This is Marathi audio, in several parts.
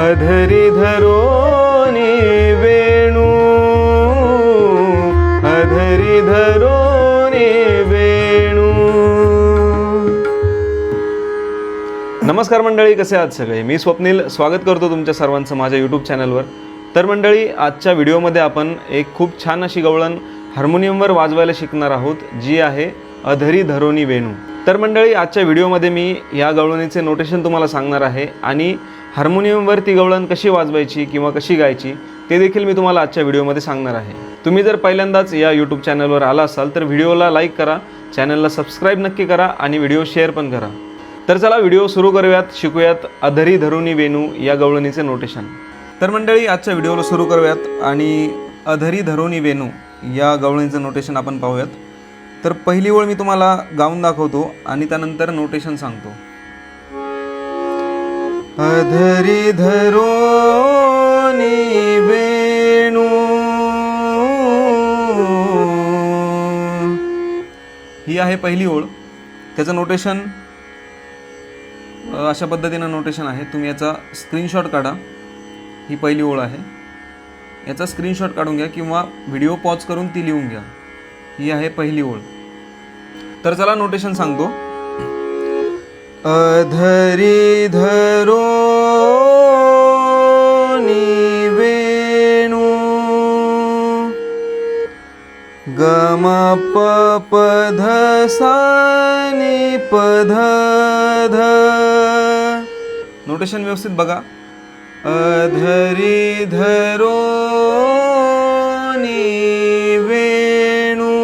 अधरी धरोनी वेणू, अधरी धरोनी वेणू. नमस्कार मंडळी, कसे आहात सगळे? मी स्वप्नील स्वागत करतो तुमच्या सर्वांचं माझ्या यूट्यूब चॅनलवर. तर मंडळी, आजच्या व्हिडिओमध्ये आपण एक खूप छान अशी गवळण हार्मोनियमवर वाजवायला शिकणार आहोत, जी आहे अधरी धरोनी वेणू. तर मंडळी, आजच्या व्हिडिओमध्ये मी या गवळणीचे नोटेशन तुम्हाला सांगणार आहे आणि हार्मोनियमवर ती गवळण कशी वाजवायची किंवा कशी गायची ते देखील मी तुम्हाला आजच्या व्हिडिओमध्ये सांगणार आहे. तुम्ही जर पहिल्यांदाच या यूट्यूब चॅनलवर आला असाल तर व्हिडिओला लाईक करा, चॅनलला सबस्क्राईब नक्की करा आणि व्हिडिओ शेअर पण करा. तर चला व्हिडिओ सुरू करूयात. शिकूयात अधरी धरोनी वेणू या गवळणीचे नोटेशन. तर मंडळी, आजच्या व्हिडिओला सुरू करूयात आणि अधरी धरोनी वेणू या गवळणीचं नोटेशन आपण पाहूयात. तर पहिली ओळ मी तुम्हाला गाऊन दाखवतो आणि त्यानंतर नोटेशन सांगतो. अधरी धरोनी वेणू, ही आहे पहिली ओळ. त्याचं नोटेशन अशा पद्धतीनं नोटेशन आहे. तुम्ही याचा स्क्रीनशॉट काढा. ही पहिली ओळ आहे. याचा स्क्रीनशॉट काढून घ्या किंवा व्हिडिओ पॉज करून ती लिहून घ्या. ही आहे पहिली ओळ. तर चला नोटेशन सांगतो. अधरी धरोनी वेणू, गम प प ध सा नि प ध ध. नोटेशन व्यवस्थित बघा. अधरी धरोनी वेणू,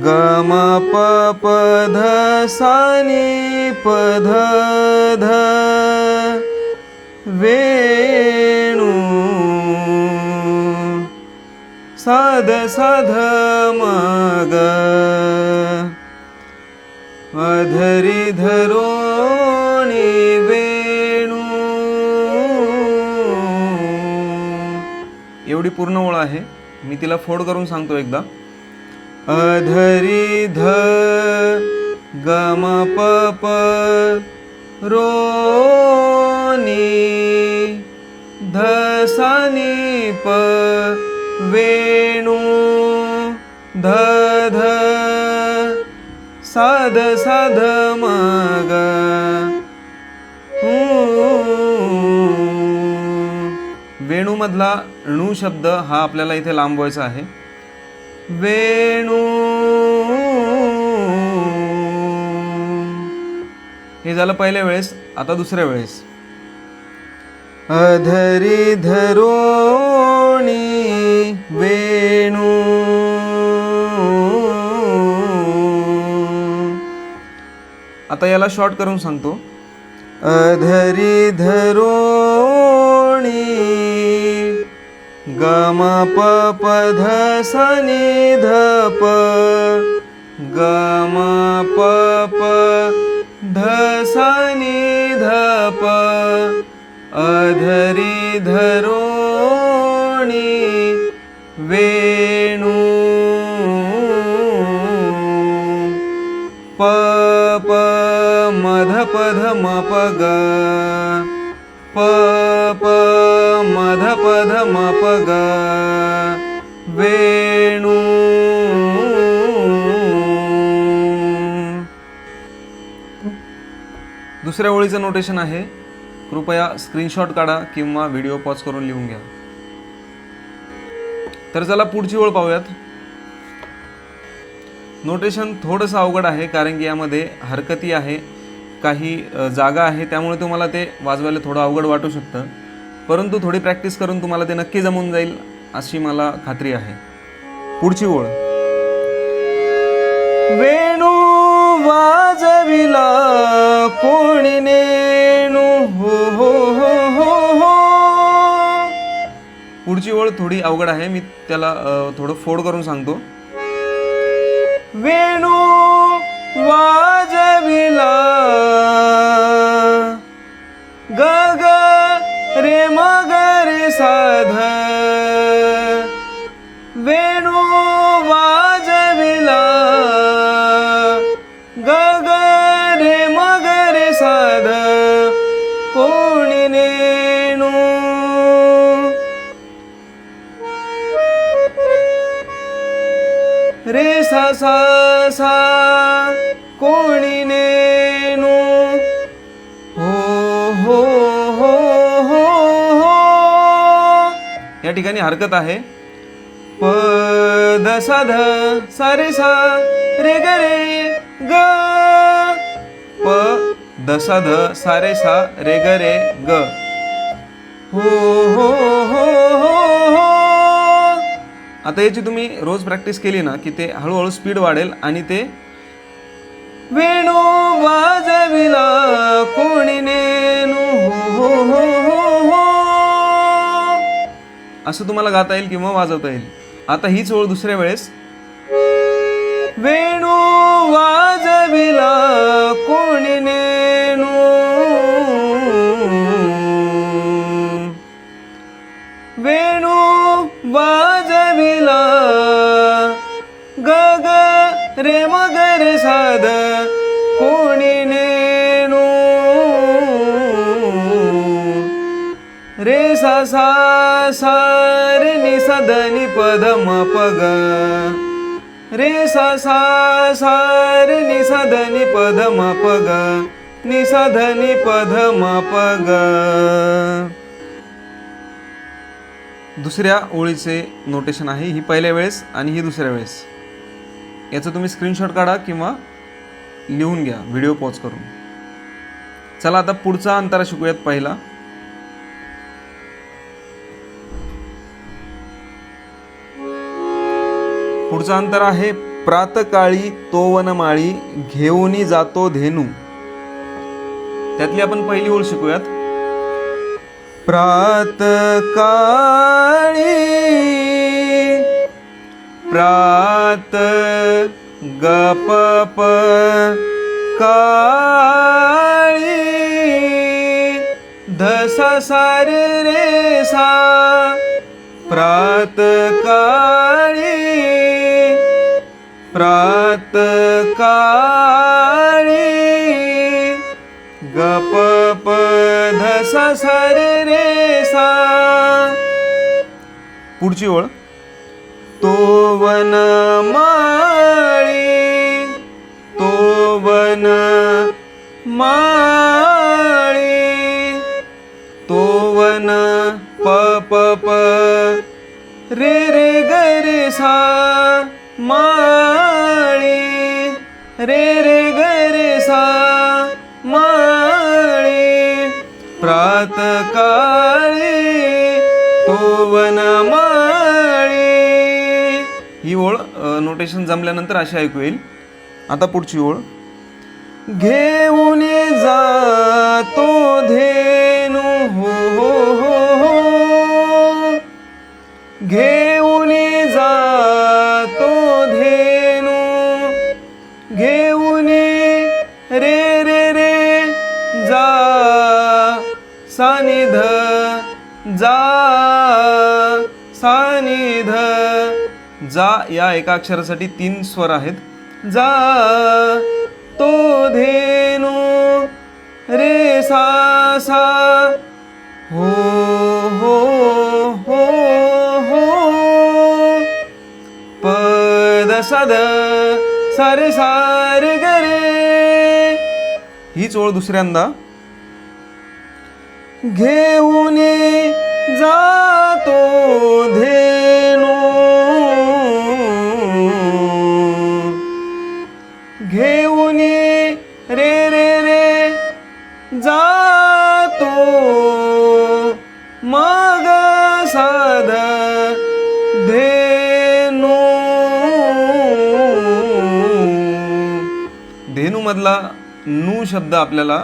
गम प प ध सा नि प ध ध. वेणू साध साध मग, अधरी धरोनी वेणू. एवढी पूर्ण ओळ आहे. मी तिला फोड करून सांगतो एकदा. अधरी ध गम प प रोनी ध सा नि प वेणू ध ध साध साध मग. वेणू मधला णू शब्द हा आपल्याला इथे लांबवायचा आहे. वेणू. हे झालं पहिल्या वेळेस. आता दुसऱ्या वेळेस. अधरी धरोनी वेणू, आता याला शॉर्ट करून सांगतो. अधरी धरोनी गम प प ध सा नि ध प, गम प प ध सा नि ध प. अधरी धरोनी वेणू, प प मध प ध म प ग, प प मध प ध म प ग. वेणू. दुसऱ्या ओळीचं नोटेशन आहे. कृपया स्क्रीनशॉट काढा किंवा व्हिडिओ पॉज करून लिहून घ्या. तर चला पुढची ओळ पाहूयात. नोटेशन थोडंसं अवघड आहे कारण की यामध्ये हरकती आहे, काही जागा आहे, त्यामुळे तुम्हाला ते वाजवायला थोडं अवघड वाटू शकतं. परंतु थोडी प्रॅक्टिस करून तुम्हाला ते नक्की जमून जाईल अशी मला खात्री आहे. पुढची ओळ. वेणू वाजविला कोणी नेणू, हो हो हो हो हो. पुढची ओळ थोडी अवघड आहे. मी त्याला थोडं फोड करून सांगतो. वेणू वाजविला ग ग रे म ग रे सा ध. वेणू वाजविला ग ग रे म ग रे सा ध. कोणी कोणी नेणू रे सा सा सा कोणी नेणू हो हो हो हो हो. या ठिकाणी हरकत आहे. प द सा ध सा रे सा रे ग रे ग प द सा ध सा रे सा रे ग रे ग हो हो हो हो हो. आता याची तुम्ही रोज प्रॅक्टिस केली ना की ते हळूहळू स्पीड वाढेल आणि ते वेणू वाजविला कोणी नेणू हो हो हो हो असं तुम्हाला गाता येईल किंवा वाजवता येईल. आता हीच ओळ दुसऱ्या वेळेस वेणू वाजविला कोणी नेणू वेणू वाजविला ग ग रे मग रे साध कोणी नेणू रे सा सा सा रे नि सा ध नि प ध म प ग रे सा सा सा रे नि सा ध नि प ध म प ग नि सा ध नि प ध म प ग. दुसऱ्या ओळीचे नोटेशन आहे. ही पहिल्या वेळेस आणि ही दुसऱ्या वेळेस. याचं तुम्ही स्क्रीनशॉट काढा किंवा लिहून घ्या व्हिडिओ पॉज करून. चला आता पुढचा अंतारा शिकूयात. पहिला पुढचा अंतर आहे प्रातकाळी तो वनमाळी घेऊनी जातो धेनू. त्यातली आपण पहिली ओळ शिकूयात. प्रातकाळी प्रात गप प काळी धसा सा रे रे सा प्रातकाळी प्रातकाळी गप प धसा सा रे रे सा. पुढची ओळ तो वन माळी तो वन माळी तो वन प प प रे रे ग रे सा माळी रे रे ग रे सा माळी प्रातकाळी तो वन माळी. ही ओळ नोटेशन जमल्यानंतर अशी ऐकू येईल. आता पुढची ओळ घेऊन जातो धेनू हो हो हो हो घेऊन जातो धेनू घेऊन रे रे रे जा सानिध जा सानिध जा या एका अक्षरासाठी 3 स्वर आहेत. जा तो धेनू रे सा सा हो हो हो हो प द सा ध सा रे सा रे ग रे. हीच ओळ दुसऱ्यांदा घेऊन जातो धेनू घेऊन रे रे रे जातो मग साध धेनू. धेनू मधला नू शब्द आपल्याला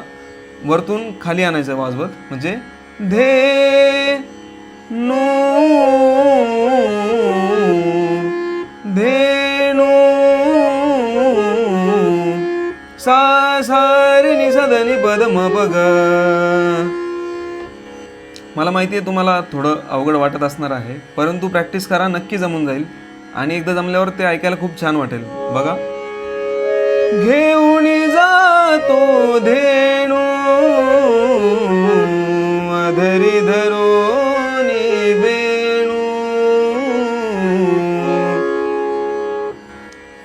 वरतून खाली आणायचं वाजवत, म्हणजे धे नू धेनू सा सा रे नि सा ध नि प ध म प ग. मला माहिती आहे तुम्हाला थोडं अवघड वाटत असणार आहे, परंतु प्रॅक्टिस करा, नक्की जमून जाईल आणि एकदा जमल्यावर ते ऐकायला खूप छान वाटेल. बघा, घेऊन जातो धेनू धरी धरोनी वेणू.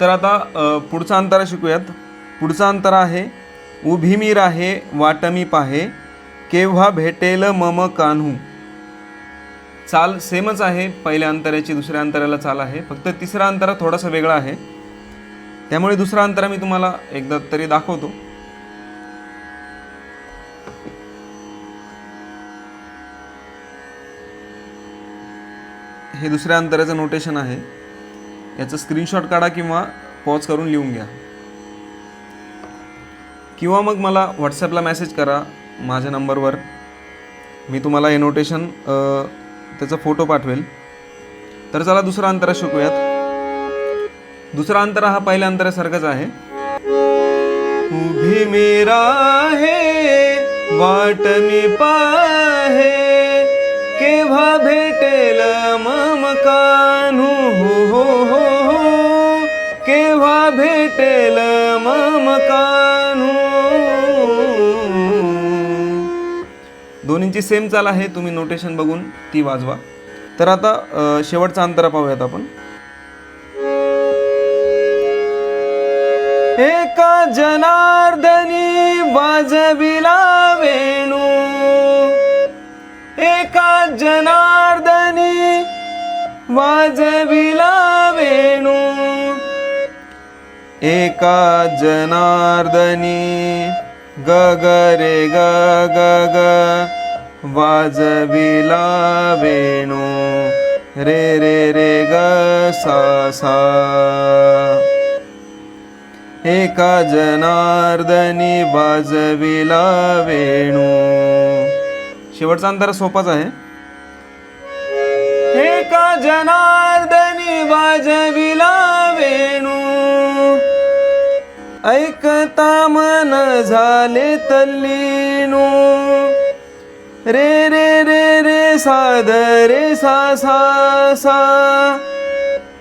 तर आता पुढचा अंतरा शिकूयात. पुढचा अंतरा आहे उभी मी राहे वाट मी पाहे केव्हा भेटेल मम कान्हू. चाल सेमच आहे, पहिल्या अंतराची दुसऱ्या अंतराला चाल आहे, फक्त तिसरा अंतरा थोडासा वेगळा आहे. त्यामुळे दुसरा अंतरा मी तुम्हाला एकदा तरी दाखवतो. हे दुसऱ्या अंतराचं नोटेशन आहे. याचं स्क्रीनशॉट काढा किंवा पॉज करून लिहून घ्या, किंवा मग मला व्हॉट्सॲपला मेसेज करा माझ्या नंबरवर. मी तुम्हाला हे नोटेशन त्याचा फोटो पाठवेल. तर चला दुसरा अंतरा शिकूयात. दुसरा अंतरा हा पहिल्या अंतरासारखाच आहे. उभी मी राहे वाट मी पाहे केव्हा भेटेल मम कान्हू. हो हो हो केव्हा भेटेल मम कान्हू. दोन्हींची सेम चाल आहे, तुम्ही नोटेशन बघून ती वाजवा. तर आता शेवटचा अंतरा पाहूयात आपण. एका जनार्दनी वाजविला वेणू. एका जनार्दनी वाजविला वेणू. एका जनार्दनी ग ग रे ग ग ग वाजविला वेणू. रे रे रे ग सा सा. एका जनार्दनी वाजविला वेणू. शेवटचा अंतरा सोपाच आहे. एका जनार्दनी वाजविला वेणू. ऐकता मन झाले तल्लीनू. रे रे रे रे साध रे सा सा सा.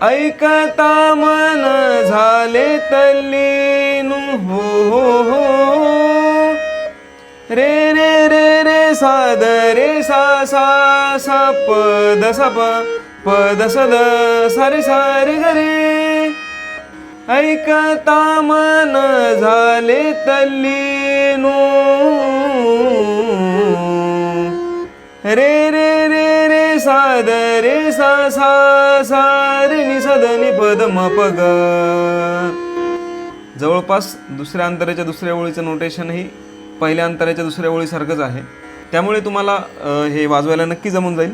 ऐकता मन झाले तल्लीनू. हो हो हो रे रे रे रे साध रे सा सा सा. पद सा पद सद सारे सारे गरे. ऐकता मन झाले तल्लीनू. रे रे रे रे साध रे सा सा सा रे नि सद नि पद म प ग. जवळपास दुसऱ्या अंतराच्या दुसऱ्या ओळीचं नोटेशनही पहिल्या अंतराच्या दुसऱ्या ओळीसारखंच आहे. त्यामुळे तुम्हाला हे वाजवायला नक्की जमून जाईल.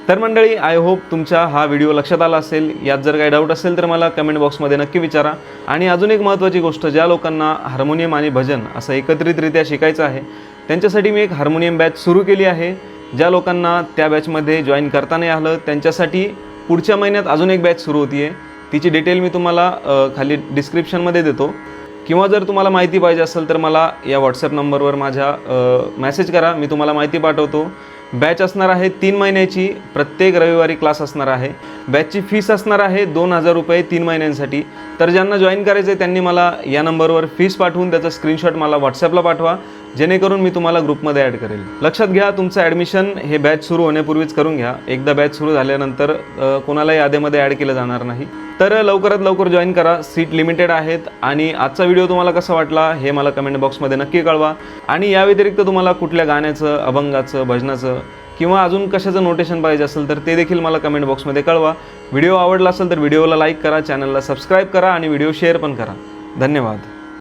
तर मंडळी, आय होप तुमच्या हा व्हिडिओ लक्षात आला असेल. यात जर काही डाऊट असेल तर मला कमेंट बॉक्समध्ये नक्की विचारा. आणि अजून एक महत्त्वाची गोष्ट, ज्या लोकांना हार्मोनियम आणि भजन असं एकत्रितरित्या शिकायचं आहे त्यांच्यासाठी मी एक हार्मोनियम बॅच सुरू केली आहे. ज्या लोकांना त्या बॅचमध्ये जॉईन करता नाही आलं त्यांच्यासाठी पुढच्या महिन्यात अजून एक बॅच सुरू होती आहे. तिची डिटेल मी तुम्हाला खाली डिस्क्रिप्शनमध्ये देतो. किंवा जर तुम्हाला माहिती पाहिजे असेल तर मला या व्हॉट्सॲप नंबरवर माझ्या मेसेज करा, मी तुम्हाला माहिती पाठवतो. बॅच असणार आहे 3 महिन्याची, प्रत्येक रविवारी क्लास असणार आहे. बॅचची फीस असणार आहे 2000 रुपये 3 महिन्यांसाठी. तर ज्यांना जॉईन करायचं आहे त्यांनी मला या नंबरवर फीस पाठवून त्याचा स्क्रीनशॉट मला व्हॉट्सॲपला पाठवा, जेणेकरून मी तुम्हाला ग्रुपमध्ये ॲड करेल. लक्षात घ्या, तुमचं ॲडमिशन हे बॅच सुरू होण्यापूर्वीच करून घ्या. एकदा बॅच सुरू झाल्यानंतर कोणालाही यादीमध्ये ॲड केलं जाणार नाही. तर लवकरात लवकर जॉईन करा, सीट लिमिटेड आहेत. आणि आजचा व्हिडिओ तुम्हाला कसा वाटला हे मला कमेंट बॉक्समध्ये नक्की कळवा. आणि या व्यतिरिक्त तुम्हाला कुठल्या गाण्याचं, अभंगाचं, भजनाचं किंवा अजून कशाचं नोटेशन पाहिजे असेल तर ते देखील मला कमेंट बॉक्समध्ये कळवा. व्हिडिओ आवडला असेल तर व्हिडिओला लाईक करा, चॅनलला सबस्क्राईब करा आणि व्हिडिओ शेअर पण करा. धन्यवाद.